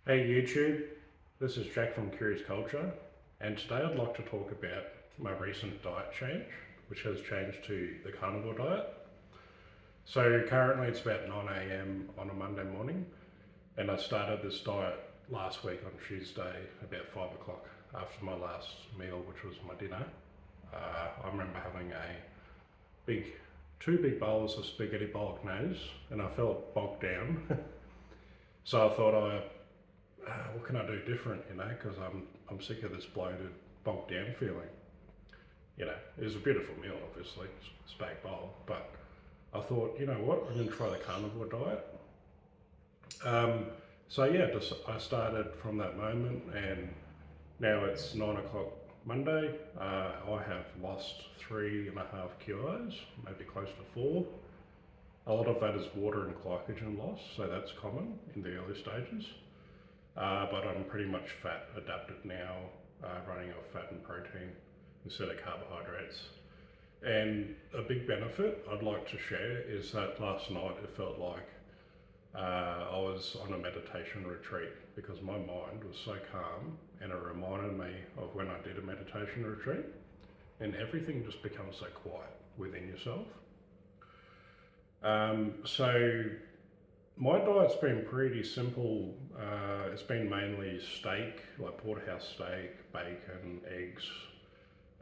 Hey YouTube, this is Jack from Curious Culture, and today I'd like to talk about my recent diet change, which has changed to the carnivore diet. So currently it's about 9 a.m. on a Monday morning, and I started this diet last week on Tuesday about 5 o'clock after my last meal, which was my dinner. I remember having big, two big bowls of spaghetti bolognese, and I felt bogged down. So I thought what can I do different, because I'm sick of this bloated, bogged down feeling. It was a beautiful meal, obviously, spag bowl, but I thought, you know what, I'm going to try the carnivore diet. So yeah, I started from that moment, and now it's 9 o'clock Monday. I have lost 3.5 kilos, maybe close to 4. A lot of that is water and glycogen loss, so that's common in the early stages. But I'm pretty much fat adapted now, running off fat and protein instead of carbohydrates. And a big benefit I'd like to share is that last night it felt like I was on a meditation retreat because my mind was so calm, and it reminded me of when I did a meditation retreat, and everything just becomes so quiet within yourself. So my diet's been pretty simple. It's been mainly steak, like porterhouse steak, bacon, eggs.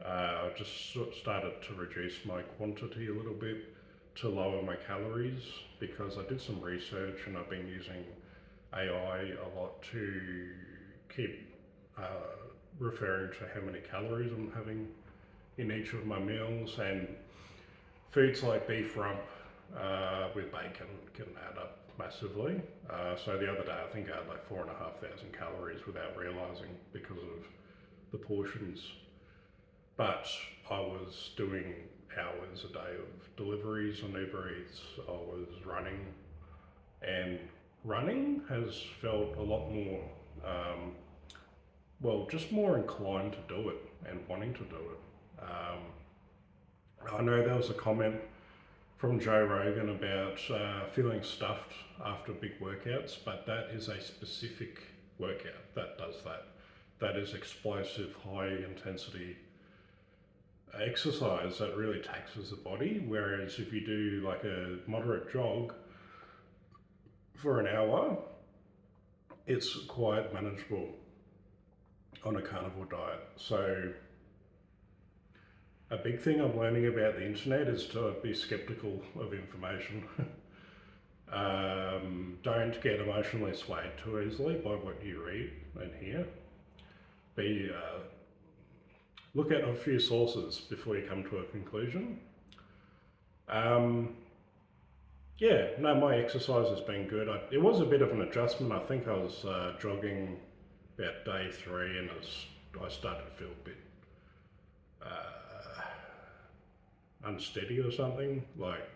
I just started to reduce my quantity a little bit to lower my calories because I did some research and I've been using AI a lot to keep referring to how many calories I'm having in each of my meals, and foods like beef rump with bacon can add up massively. So the other day I think I had like 4,500 calories without realising because of the portions. But I was doing hours a day of deliveries on Uber Eats. I was running, and running has felt a lot more, just more inclined to do it and wanting to do it. I know there was a comment from Joe Rogan about feeling stuffed after big workouts, but that is a specific workout that does that. That is explosive, high intensity exercise that really taxes the body. Whereas if you do like a moderate jog for an hour, it's quite manageable on a carnivore diet. So a big thing I'm learning about the internet is to be skeptical of information. Don't get emotionally swayed too easily by what you read and hear. Look at a few sources before you come to a conclusion. My exercise has been good. It was a bit of an adjustment. I think I was jogging about day 3, and I started to feel a bit unsteady or something. Like,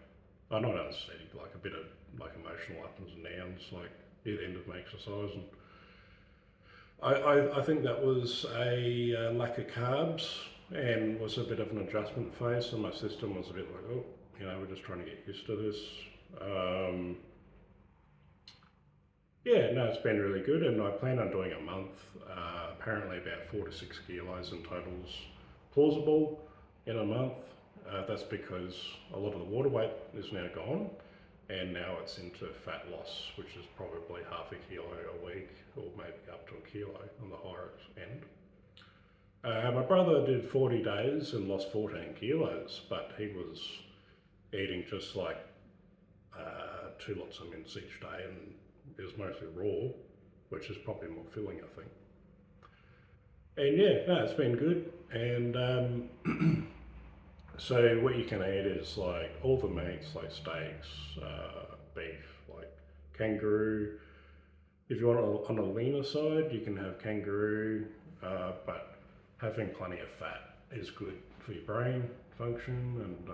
not unsteady, like a bit of like emotional ups and downs, like near the end of my exercise. And I think that was a lack of carbs, and was a bit of an adjustment phase. So my system was a bit like, we're just trying to get used to this. It's been really good, and I plan on doing a month. Apparently about 4 to 6 kilos in total is plausible in a month. That's because a lot of the water weight is now gone, and now it's into fat loss, which is probably half a kilo a week, or maybe up to a kilo on the higher end. My brother did 40 days and lost 14 kilos, but he was eating just like 2 lots of mince each day, and it was mostly raw, which is probably more filling, I think. And it's been good. And so what you can eat is like all the meats, like steaks, beef, like kangaroo. If you want on a leaner side, you can have kangaroo, but having plenty of fat is good for your brain function. And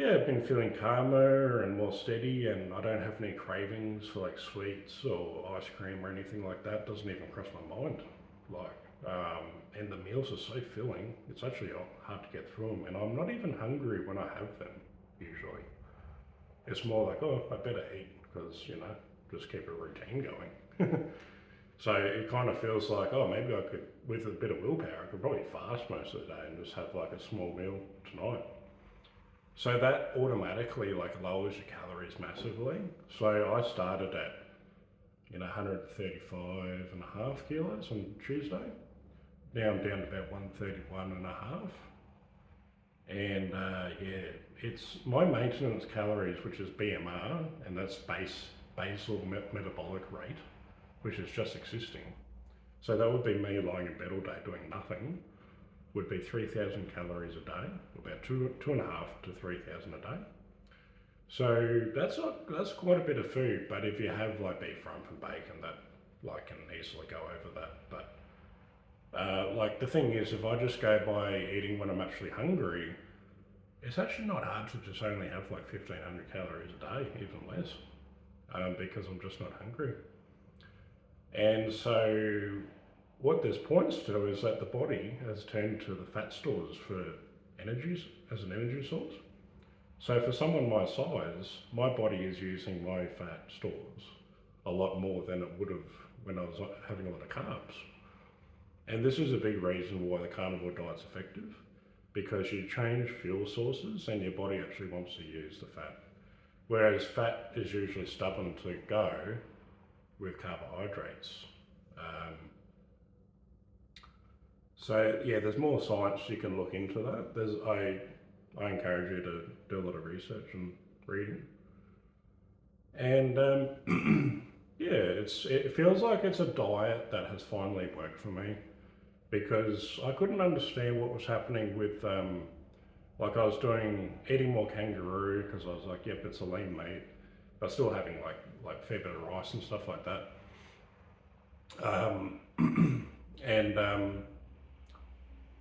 I've been feeling calmer and more steady, and I don't have any cravings for like sweets or ice cream or anything like that. It doesn't even cross my mind. And the meals are so filling, it's actually hard to get through them. And I'm not even hungry when I have them, usually. It's more like, I better eat because, just keep a routine going. So it kind of feels like, oh, maybe I could, with a bit of willpower, I could probably fast most of the day and just have like a small meal tonight. So that automatically like lowers your calories massively. So I started at 135 and a half kilos on Tuesday. Now I'm down to about 131 and a half. And yeah, it's my maintenance calories, which is BMR, and that's basal metabolic rate, which is just existing. So that would be me lying in bed all day doing nothing, would be 3,000 calories a day, about two and a half to 3,000 a day. So that's quite a bit of food, but if you have like beef rump and bacon, that like can easily go over that. But like the thing is, if I just go by eating when I'm actually hungry, it's actually not hard to just only have like 1,500 calories a day, even less, because I'm just not hungry. And so what this points to is that the body has turned to the fat stores for energies as an energy source. So for someone my size, my body is using my fat stores a lot more than it would have when I was having a lot of carbs. And this is a big reason why the carnivore diet's effective, because you change fuel sources and your body actually wants to use the fat. Whereas fat is usually stubborn to go with carbohydrates. So yeah, there's more science you can look into that. I encourage you to do a lot of research and reading. And yeah, it feels like it's a diet that has finally worked for me, because I couldn't understand what was happening with like I was eating more kangaroo because I was like, yep, it's a lean meat, but still having like a fair bit of rice and stuff like that.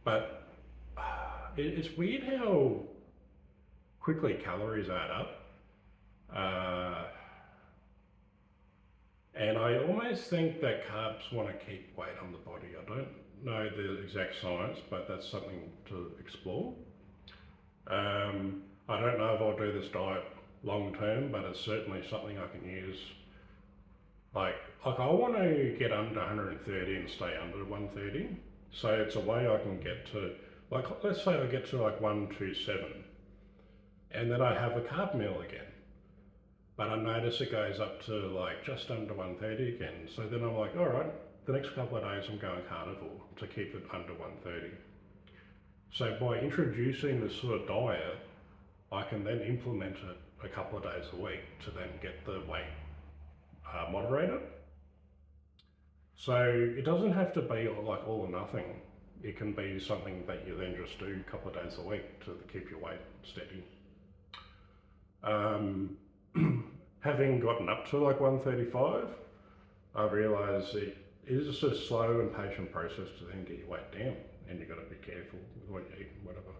But it's weird how quickly calories add up. And I almost think that carbs want to keep weight on the body. I don't know the exact science, but that's something to explore. I don't know if I'll do this diet long term, but it's certainly something I can use. Like I want to get under 130 and stay under 130. So it's a way I can get to, like, let's say I get to like 127, and then I have a carb meal again. But I notice it goes up to like just under 130 again. So then I'm like, all right, the next couple of days I'm going carnivore to keep it under 130. So by introducing this sort of diet, I can then implement it a couple of days a week to then get the weight moderated. So it doesn't have to be like all or nothing. It can be something that you then just do a couple of days a week to keep your weight steady. Having gotten up to like 135, I realised it is a slow and patient process to then get your weight down, and you've got to be careful with what you eat and whatever.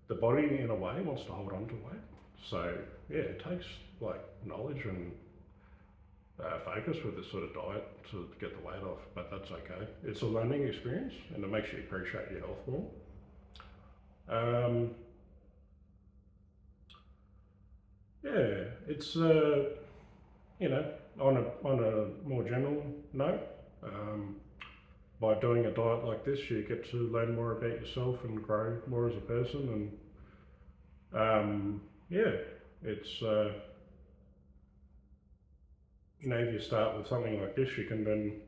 The body, in a way, wants to hold on to weight. So yeah, it takes like knowledge and focus with this sort of diet to get the weight off, but that's okay. It's a learning experience, and it makes you appreciate your health more. Yeah, it's on a more general note, by doing a diet like this, you get to learn more about yourself and grow more as a person. And yeah, it's if you start with something like this, you can then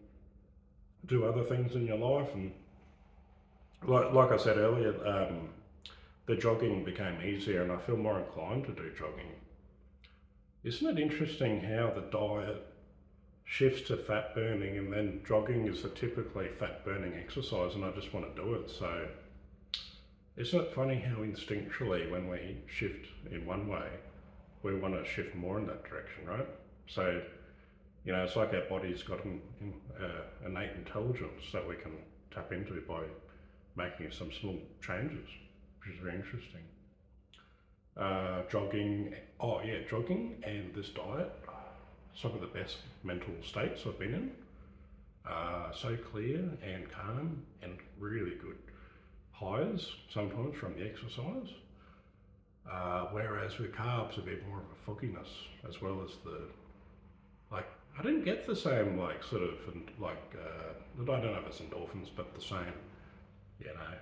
do other things in your life. And like I said earlier, the jogging became easier, and I feel more inclined to do jogging. Isn't it interesting how the diet shifts to fat burning, and then jogging is a typically fat burning exercise, and I just want to do it? So isn't it funny how instinctually when we shift in one way, we want to shift more in that direction, right? So, it's like our body's got an innate intelligence that we can tap into by making some small changes, which is very interesting. Jogging and this diet, some of the best mental states I've been in. So clear and calm, and really good highs sometimes from the exercise. Whereas with carbs, a bit more of a fogginess, as well as didn't get the same like sort of I don't know if it's endorphins, but the same, you know,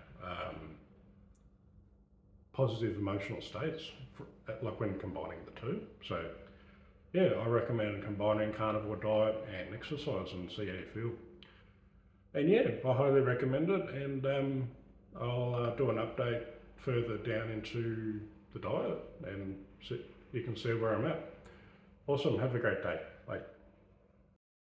positive emotional states like when combining the two. So yeah, I recommend combining carnivore diet and exercise and see how you feel. And yeah, I highly recommend it, and I'll do an update further down into the diet, and you can see where I'm at. Awesome, have a great day.